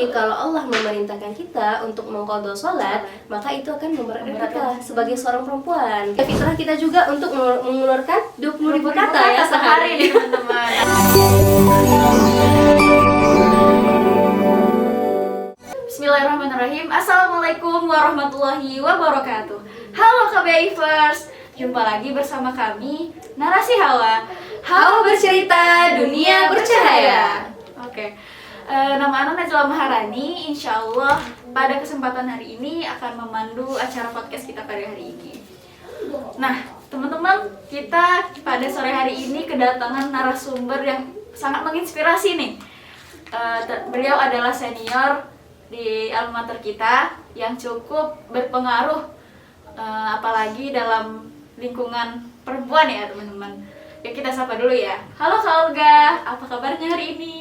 Tapi kalau Allah memerintahkan kita untuk mengqadha sholat, maka itu akan memberatkan kita sebagai seorang perempuan. Fitrah kita juga untuk mengeluarkan 20.000 kata ya sehari nih teman-teman. Bismillahirrahmanirrahim. Assalamualaikum warahmatullahi wabarakatuh. Halo KBIvers, jumpa lagi bersama kami Narasi Hawa. Hawa bercerita, dunia bercahaya. Oke. Nama Ana Najla Maharani. Insya Allah pada kesempatan hari ini akan memandu acara podcast kita pada hari ini. Nah, teman-teman, kita pada sore hari ini kedatangan narasumber yang sangat menginspirasi nih. Beliau adalah senior di alma mater kita yang cukup berpengaruh, apalagi dalam lingkungan perempuan ya teman-teman. Yuk kita sapa dulu ya. Halo Kak Olga, apa kabarnya hari ini?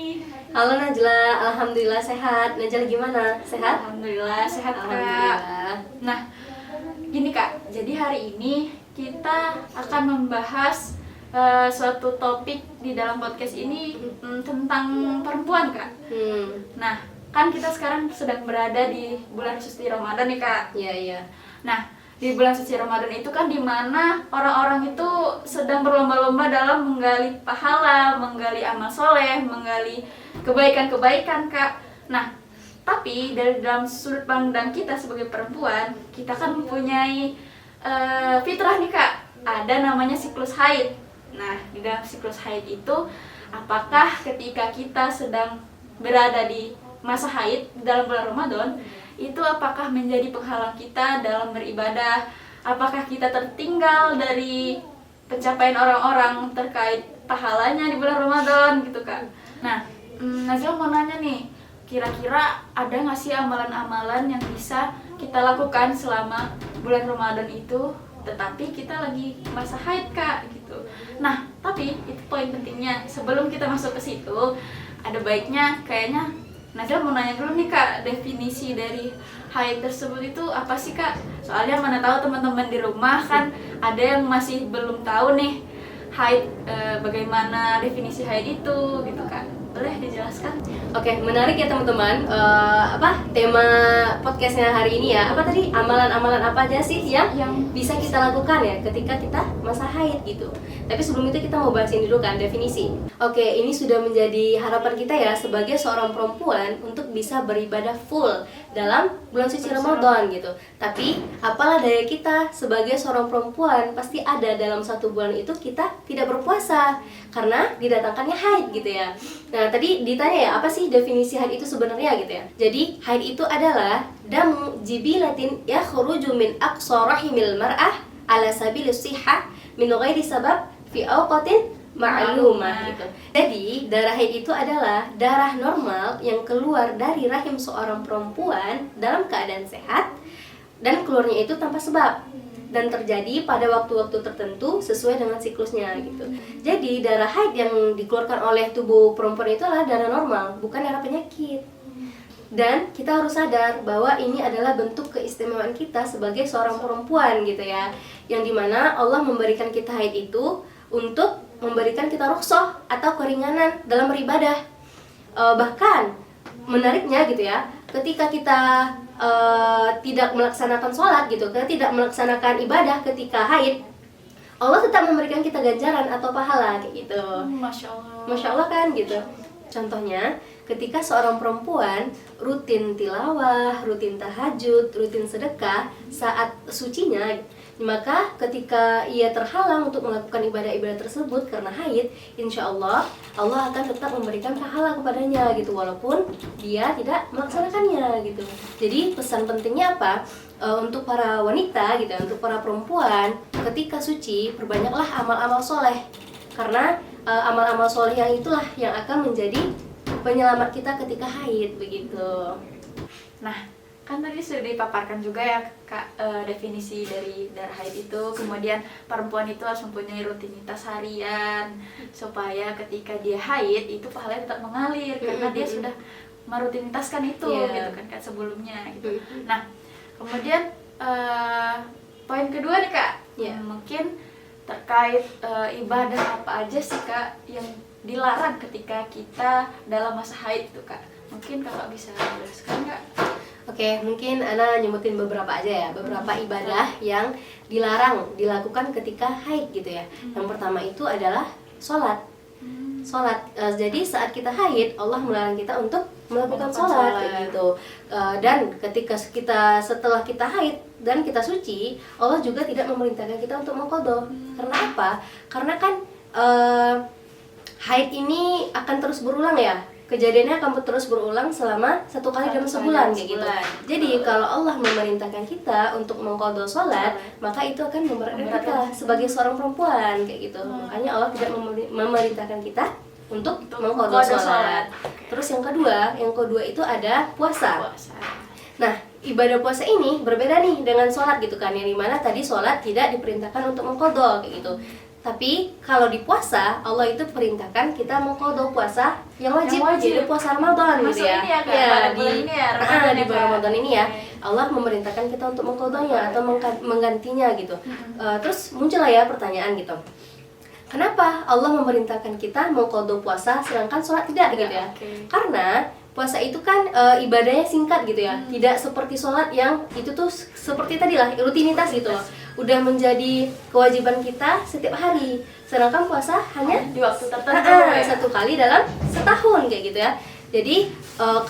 Halo Najla, alhamdulillah sehat. Najla gimana? Sehat? Alhamdulillah sehat Kak. Alhamdulillah. Nah, gini Kak, jadi hari ini kita akan membahas suatu topik di dalam podcast ini tentang perempuan Kak. Nah, kan kita sekarang sedang berada di bulan suci Ramadan nih Kak. Iya. Nah, di bulan suci Ramadan itu kan dimana orang-orang itu sedang berlomba-lomba dalam menggali pahala, menggali amal soleh, menggali kebaikan-kebaikan Kak. Nah, tapi dari dalam sudut pandang kita sebagai perempuan, kita kan mempunyai fitrah nih Kak. Ada namanya siklus haid. Nah, di dalam siklus haid itu, apakah ketika kita sedang berada di masa haid dalam bulan Ramadan, itu apakah menjadi penghalang kita dalam beribadah? Apakah kita tertinggal dari pencapaian orang-orang terkait pahalanya di bulan Ramadan gitu Kak? Nah, Nazila mau nanya nih, kira-kira ada nggak sih amalan-amalan yang bisa kita lakukan selama bulan Ramadan itu, tetapi kita lagi masa haid Kak gitu. Nah, tapi itu poin pentingnya. Sebelum kita masuk ke situ, ada baiknya kayaknya Najla mau nanya dulu nih Kak, definisi dari haid tersebut itu apa sih Kak? Soalnya mana tahu teman-teman di rumah kan ada yang masih belum tahu nih haid, bagaimana definisi haid itu gitu Kak. Boleh dijelaskan? Oke, menarik ya teman-teman. Tema podcastnya hari ini ya? Apa tadi? Amalan-amalan apa aja sih yang bisa kita lakukan ya ketika kita masa haid gitu. Tapi sebelum itu kita mau bahas ini dulu kan, definisi. Oke, ini sudah menjadi harapan kita ya sebagai seorang perempuan untuk bisa beribadah full dalam bulan suci Ramadan gitu. Tapi apalah daya kita sebagai seorang perempuan, pasti ada dalam satu bulan itu kita tidak berpuasa karena didatangkannya haid gitu ya. Nah, tadi ditanya ya, apa sih definisi haid itu sebenarnya gitu ya. Jadi, haid itu adalah damu jibilatin yakhruju min aqsa rahimil mar'ah ala sabilis sihah min ghairi sabab fi awqatin ma'lumah gitu. Jadi, darah haid itu adalah darah normal yang keluar dari rahim seorang perempuan dalam keadaan sehat dan keluarnya itu tanpa sebab dan terjadi pada waktu-waktu tertentu sesuai dengan siklusnya gitu. Jadi darah haid yang dikeluarkan oleh tubuh perempuan itu adalah darah normal, bukan darah penyakit. Dan kita harus sadar bahwa ini adalah bentuk keistimewaan kita sebagai seorang perempuan gitu ya. Yang dimana Allah memberikan kita haid itu untuk memberikan kita rukhsah atau keringanan dalam beribadah. Bahkan menariknya gitu ya, ketika kita tidak melaksanakan sholat gitu, kita tidak melaksanakan ibadah ketika haid, Allah tetap memberikan kita ganjaran atau pahala kayak gitu. Masya Allah kan gitu. Contohnya, ketika seorang perempuan rutin tilawah, rutin tahajud, rutin sedekah saat sucinya, maka ketika ia terhalang untuk melakukan ibadah-ibadah tersebut karena haid, insya Allah Allah akan tetap memberikan pahala kepadanya gitu, walaupun dia tidak melaksanakannya gitu. Jadi pesan pentingnya apa? Untuk para wanita gitu, untuk para perempuan, ketika suci perbanyaklah amal-amal soleh, karena amal-amal soleh yang itulah yang akan menjadi penyelamat kita ketika haid begitu. Nah, kan tadi sudah dipaparkan juga ya Kak, definisi dari darah haid itu. Kemudian perempuan itu harus mempunyai rutinitas harian supaya ketika dia haid itu pahalanya tetap mengalir karena dia sudah merutinitaskan itu gitu kan Kak sebelumnya gitu. Nah, kemudian poin kedua nih Kak, mungkin terkait ibadah apa aja sih Kak yang dilarang ketika kita dalam masa haid itu Kak? Mungkin kakak bisa jelaskan nggak? Oke, mungkin Ana nyebutin beberapa aja ya, beberapa ibadah yang dilarang dilakukan ketika haid gitu ya. Yang pertama itu adalah sholat. Sholat, jadi saat kita haid, Allah melarang kita untuk melakukan sholat kayak gitu. Dan ketika setelah kita haid dan kita suci, Allah juga tidak memerintahkan kita untuk mengqadha. Karena apa? Karena kan haid ini akan terus berulang ya. Kejadiannya akan terus berulang selama 1 kali dalam sebulan kayak gitu. Jadi kalau Allah memerintahkan kita untuk mengqadha sholat, maka itu akan memberatkan kita sebagai seorang perempuan kayak gitu. Makanya Allah tidak memerintahkan kita untuk mengqadha sholat. Terus yang kedua itu ada puasa. Nah, ibadah puasa ini berbeda nih dengan sholat gitu kan, yang dimana tadi sholat tidak diperintahkan untuk mengqadha kayak gitu. Tapi kalau di puasa, Allah itu perintahkan kita mengqadha puasa yang wajib, jadi puasa Ramadan gitu ya. Di bulan Ramadan ini ya, Allah memerintahkan kita untuk mengqadhanya atau menggantinya gitu. Terus muncullah ya pertanyaan gitu. Kenapa Allah memerintahkan kita mengqadha puasa sedangkan sholat tidak gitu ya? Karena puasa itu kan ibadahnya singkat gitu ya, tidak seperti sholat yang itu tuh seperti tadi lah rutinitas gitu loh, udah menjadi kewajiban kita setiap hari. Sedangkan puasa hanya di waktu tertentu 1 kali dalam setahun kayak gitu ya. Jadi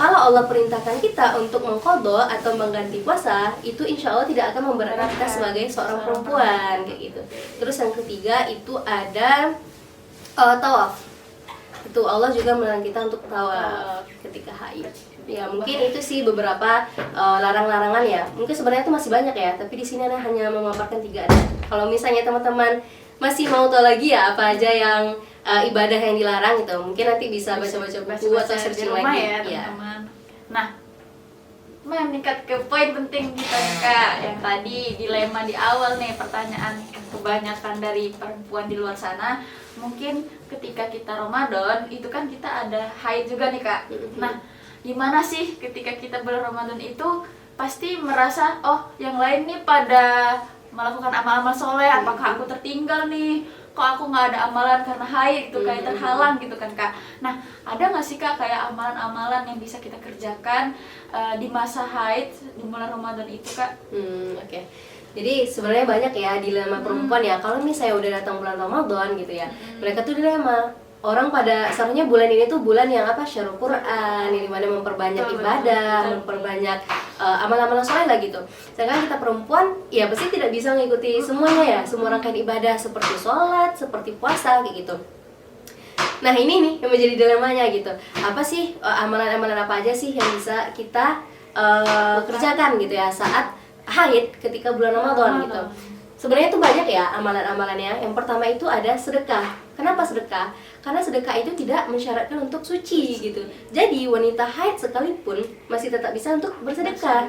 kalau Allah perintahkan kita untuk mengqadha atau mengganti puasa, itu insya Allah tidak akan memberatkan kita sebagai seorang perempuan kayak gitu. Terus yang ketiga itu ada tawaf. Itu Allah juga melarang kita untuk tawaf ketika haid. Ya mungkin itu sih beberapa larang-larangan ya. Mungkin sebenarnya itu masih banyak ya, tapi di sini Ana hanya memaparkan 3 aja. Kalau misalnya teman-teman masih mau tahu lagi ya apa aja yang ibadah yang dilarang gitu, mungkin nanti bisa baca-baca buku atau searching lagi ya, teman-teman. Nah, meningkat ke poin penting kita nih Kak, yang tadi dilema di awal nih, pertanyaan kebanyakan dari perempuan di luar sana, mungkin ketika kita Ramadan itu kan kita ada haid juga nih Kak. Nah, gimana sih ketika kita bulan Ramadan itu pasti merasa oh yang lain nih pada melakukan amal-amal soleh, apakah aku tertinggal nih? Kok aku nggak ada amalan karena haid gitu, kayak terhalang gitu kan Kak. Nah, ada nggak sih Kak kayak amalan-amalan yang bisa kita kerjakan di masa haid di bulan Ramadan itu Kak? Oke. Jadi sebenarnya banyak ya dilema perempuan ya. Kalau misalnya udah datang bulan Ramadan gitu ya, mereka tuh dilema. Orang pada seharusnya bulan ini tuh bulan yang apa, syahrul Quran, yang dimana memperbanyak ibadah, memperbanyak amal-amal soleh lah gitu. Sedangkan kita perempuan ya pasti tidak bisa mengikuti semuanya ya, semua rangkaian ibadah seperti sholat, seperti puasa kayak gitu. Nah ini nih yang menjadi dilemanya gitu. Apa sih amalan-amalan apa aja sih yang bisa kita kerjakan gitu ya saat haid ketika bulan Ramadan gitu. Sebenarnya itu banyak ya amalan-amalannya. Yang pertama itu ada sedekah. Kenapa sedekah? Karena sedekah itu tidak mensyaratkan untuk suci gitu. Jadi wanita haid sekalipun masih tetap bisa untuk bersedekah.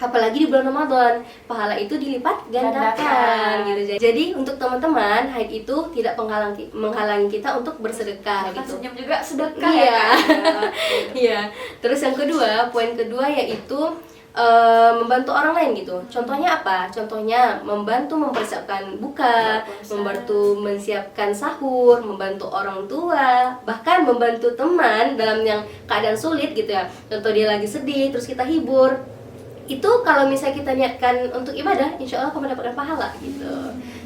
Apalagi di bulan Ramadan, pahala itu dilipat gandakan gitu. Jadi untuk teman-teman, haid itu tidak menghalangi kita untuk bersedekah gitu. Senyum juga sedekah ya. Iya. Terus yang kedua, poin kedua yaitu membantu orang lain gitu. Contohnya apa? Contohnya membantu mempersiapkan buka, membantu menyiapkan sahur, membantu orang tua, bahkan membantu teman dalam yang keadaan sulit gitu ya. Contoh dia lagi sedih, terus kita hibur. Itu kalau misalnya kita niatkan untuk ibadah, insya Allah akan mendapatkan pahala gitu.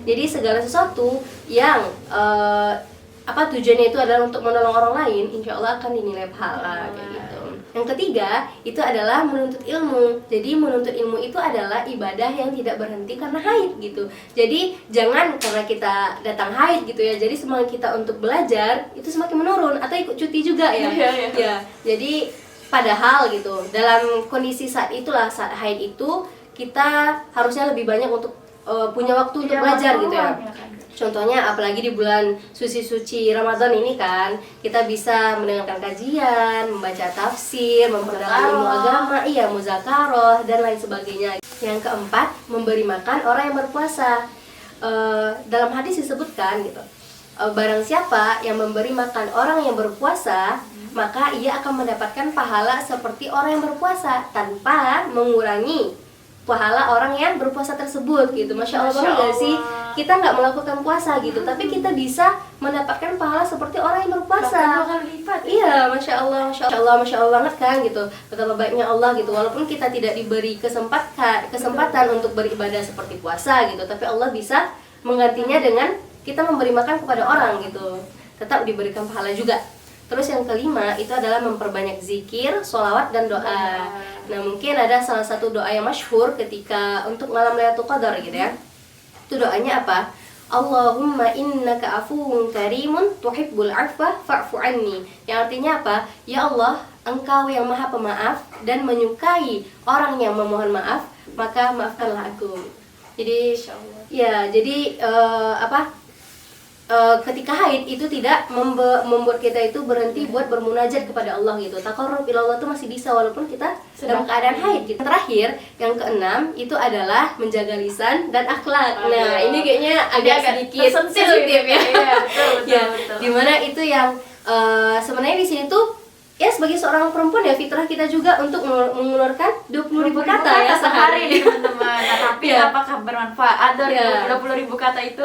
Jadi segala sesuatu yang tujuannya itu adalah untuk menolong orang lain, insya Allah akan dinilai pahala kayak gitu. Yang ketiga itu adalah menuntut ilmu. Jadi menuntut ilmu itu adalah ibadah yang tidak berhenti karena haid gitu. Jadi jangan karena kita datang haid gitu ya, jadi semangat kita untuk belajar itu semakin menurun atau ikut cuti juga ya. Ya. Jadi padahal gitu dalam kondisi saat itulah, saat haid itu kita harusnya lebih banyak untuk punya waktu untuk belajar gitu ya. Contohnya apalagi di bulan suci-suci Ramadan ini kan, kita bisa mendengarkan kajian, membaca tafsir, memperdalam ilmu agama, muzakarah dan lain sebagainya. Yang keempat, memberi makan orang yang berpuasa. Dalam hadis disebutkan gitu, barang siapa yang memberi makan orang yang berpuasa, maka ia akan mendapatkan pahala seperti orang yang berpuasa tanpa mengurangi pahala orang yang berpuasa tersebut gitu. Masya Allah banget gak sih? kita nggak melakukan puasa gitu, tapi kita bisa mendapatkan pahala seperti orang yang berpuasa. Bahkan 2 kali lipat. Iya, masya Allah, masya Allah, masya Allah banget kan gitu. Betapa baiknya Allah gitu. Walaupun kita tidak diberi kesempatan untuk beribadah seperti puasa gitu, tapi Allah bisa menggantinya dengan kita memberi makan kepada orang gitu. Tetap diberikan pahala juga. Terus yang kelima itu adalah memperbanyak zikir, sholawat dan doa. Nah mungkin ada salah satu doa yang masyhur ketika untuk malam Lailatul Qadar gitu ya. Itu doanya apa? Allahumma innaka afuwun karimun tuhibbul afwa fa'fu anni. Yang artinya apa? Ya Allah, Engkau yang Maha Pemaaf dan menyukai orang yang memohon maaf, maka maafkanlah aku. Jadi ya, jadi ketika haid itu tidak membuat kita itu berhenti buat bermunajat kepada Allah gitu. Taqarrub ila Allah itu masih bisa walaupun kita dalam keadaan haid gitu. Terakhir, yang keenam itu adalah menjaga lisan dan akhlak. Nah, ini kayaknya agak sedikit sensitif ya. Iya, dimana itu yang sebenarnya di sini tuh ya sebagai seorang perempuan ya fitrah kita juga untuk mengeluarkan 20.000 kata ya sehari teman-teman. Nah, tapi apakah bermanfaat dari 20.000 kata itu?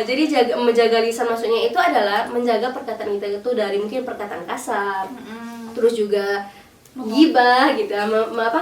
Jadi menjaga lisan maksudnya itu adalah menjaga perkataan kita itu dari mungkin perkataan kasar, terus juga ghibah gitu,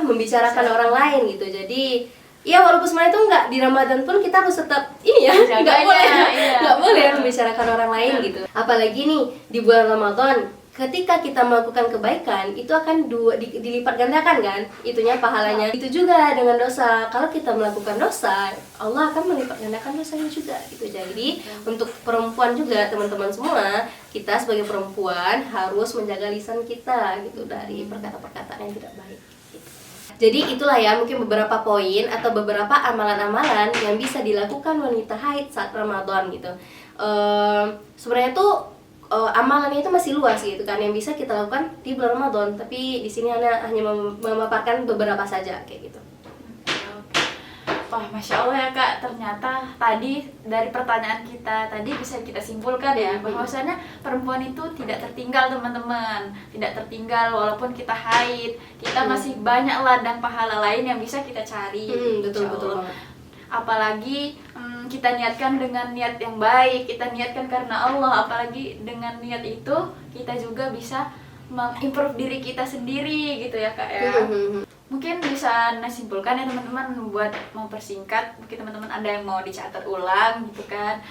membicarakan orang lain gitu. Jadi ya walaupun sebenarnya itu enggak di Ramadan pun kita harus tetap ini ya, nggak boleh membicarakan orang lain gitu. Apalagi nih di bulan Ramadan, ketika kita melakukan kebaikan itu akan dilipat gandakan kan, itunya pahalanya. Itu juga dengan dosa. Kalau kita melakukan dosa, Allah akan melipat gandakan dosanya juga gitu. Jadi untuk perempuan juga teman-teman semua, kita sebagai perempuan harus menjaga lisan kita gitu dari perkataan-perkataan yang tidak baik gitu. Jadi itulah ya mungkin beberapa poin atau beberapa amalan-amalan yang bisa dilakukan wanita haid saat Ramadan gitu. Sebenarnya tuh amalannya itu masih luas gitu kan yang bisa kita lakukan di bulan Ramadan, tapi di sini hanya memaparkan beberapa saja kayak gitu. Wah, masya Allah ya Kak, ternyata tadi dari pertanyaan kita tadi bisa kita simpulkan ya bahwasanya perempuan itu tidak tertinggal teman-teman, tidak tertinggal walaupun kita haid, kita masih banyak ladang pahala lain yang bisa kita cari. Betul. Apalagi kita niatkan dengan niat yang baik, kita niatkan karena Allah, apalagi dengan niat itu kita juga bisa mengimprove diri kita sendiri gitu ya Kak ya. Mungkin bisa simpulkan ya teman-teman, buat mempersingkat, mungkin teman-teman ada yang mau dicatat ulang gitu kan.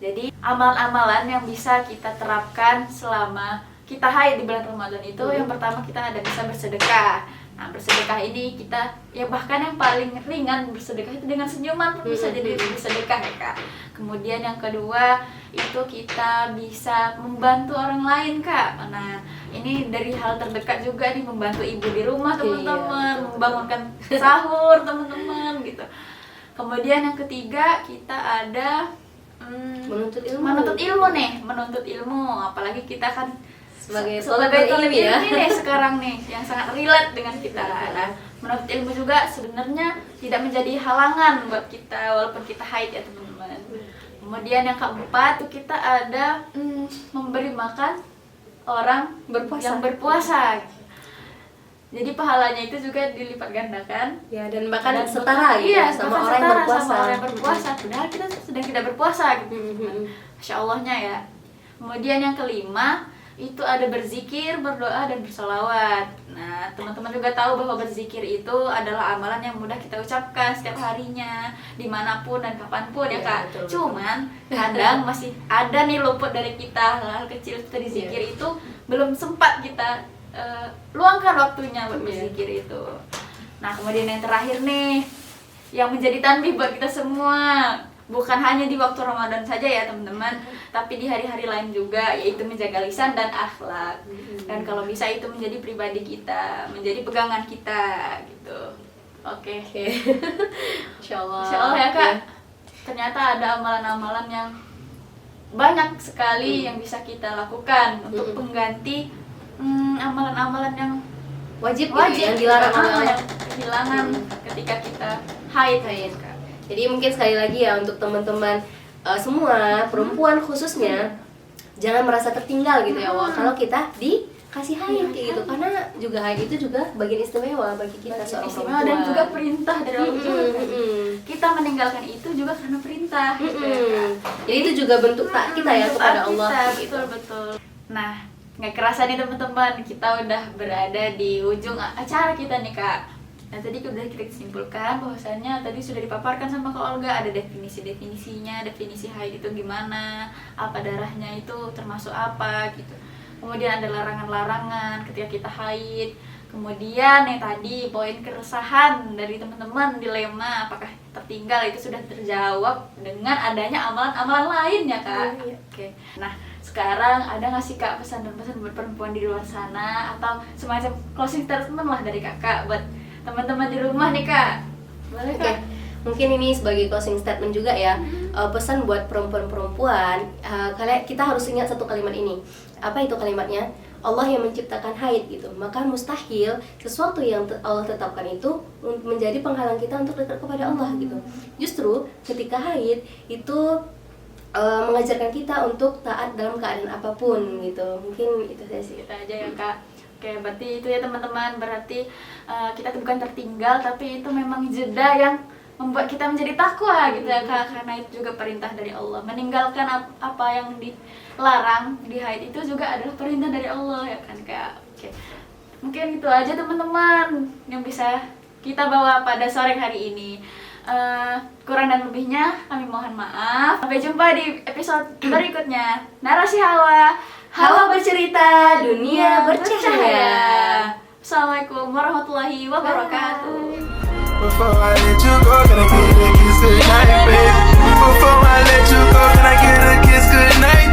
Jadi amalan-amalan yang bisa kita terapkan selama kita haid di bulan Ramadan itu yang pertama kita ada bisa bersedekah. Nah, bersedekah ini kita ya bahkan yang paling ringan bersedekah itu dengan senyuman pun bisa jadi bersedekah ya Kak. Kemudian yang kedua itu kita bisa membantu orang lain Kak. Nah ini dari hal terdekat juga nih, membantu ibu di rumah teman-teman, membangunkan sahur teman-teman gitu. Kemudian yang ketiga kita ada menuntut ilmu, apalagi kita kan sebagai ilmu ya nih sekarang nih yang sangat relate dengan kita. Nah, menuntut ilmu juga sebenarnya tidak menjadi halangan buat kita walaupun kita haid ya teman-teman. Kemudian yang keempat itu kita ada memberi makan orang yang berpuasa. Jadi pahalanya itu juga dilipat gandakan ya, dan bahkan setara gitu sama orang yang berpuasa. Padahal kita sedang tidak berpuasa gitu. Masya Allahnya ya. Kemudian yang kelima itu ada berzikir, berdoa, dan bersolawat. Nah, teman-teman juga tahu bahwa berzikir itu adalah amalan yang mudah kita ucapkan setiap harinya, dimanapun dan kapanpun ya Kak. Betul. Cuman kadang masih ada nih luput dari kita, hal kecil kita zikir itu belum sempat kita luangkan waktunya buat berzikir itu. Nah, kemudian yang terakhir nih, yang menjadi tanbih buat kita semua, bukan hanya di waktu Ramadan saja ya teman-teman, tapi di hari-hari lain juga, yaitu menjaga lisan dan akhlak. Dan kalau bisa itu menjadi pribadi kita, menjadi pegangan kita gitu. Oke. Insya Allah ya Kak. Ternyata ada amalan-amalan yang banyak sekali yang bisa kita lakukan untuk pengganti amalan-amalan yang wajib yang dilarang yang kehilangan ketika kita haid Kak. Jadi mungkin sekali lagi ya untuk teman-teman semua perempuan khususnya jangan merasa tertinggal gitu ya kalau kita dikasih haid kayak gitu, karena juga haid itu juga bagian istimewa bagi kita seorang perempuan dan juga perintah dari Allah. Kita meninggalkan itu juga karena perintah perintah gitu ya, Kak. Jadi itu juga bentuk taat kita ya Bentuk kepada taat Allah kita, gitu. betul. Nah, nggak kerasa nih teman-teman, kita udah berada di ujung acara kita nih Kak. Nah tadi udah kita simpulkan bahwasannya tadi sudah dipaparkan sama Kak Olga, ada definisinya, definisi haid itu gimana, apa darahnya itu termasuk apa gitu. Kemudian ada larangan-larangan ketika kita haid. Kemudian yang tadi poin keresahan dari teman-teman, dilema apakah tertinggal, itu sudah terjawab dengan adanya amalan-amalan lain ya Kak. Oke. Nah sekarang ada nggak sih Kak pesan dan pesan buat perempuan di luar sana, atau semacam closing statement lah dari Kakak buat teman-teman di rumah nih Kak? Boleh Kak? Mungkin ini sebagai closing statement juga ya. Pesan buat perempuan-perempuan, kita harus ingat satu kalimat ini. Apa itu kalimatnya? Allah yang menciptakan haid gitu. Maka mustahil sesuatu yang Allah tetapkan itu menjadi penghalang kita untuk dekat kepada Allah gitu. Justru ketika haid itu mengajarkan kita untuk taat dalam keadaan apapun gitu. Mungkin itu saja sih. Kita aja ya Kak. Oke, berarti itu ya teman-teman, berarti kita tuh bukan tertinggal, tapi itu memang jeda yang membuat kita menjadi takwa gitu ya Kak, karena itu juga perintah dari Allah. Meninggalkan apa yang dilarang di haid itu juga adalah perintah dari Allah ya kan Kak. Oke. Mungkin itu aja teman-teman yang bisa kita bawa pada sore hari ini. Kurang dan lebihnya kami mohon maaf. Sampai jumpa di episode berikutnya. Narasi Hawa. Hawa bercerita, dunia bercahaya. Assalamualaikum warahmatullahi wabarakatuh. Before I let you go, can I get a kiss goodnight, baby? Before I let you go, can I get a kiss goodnight?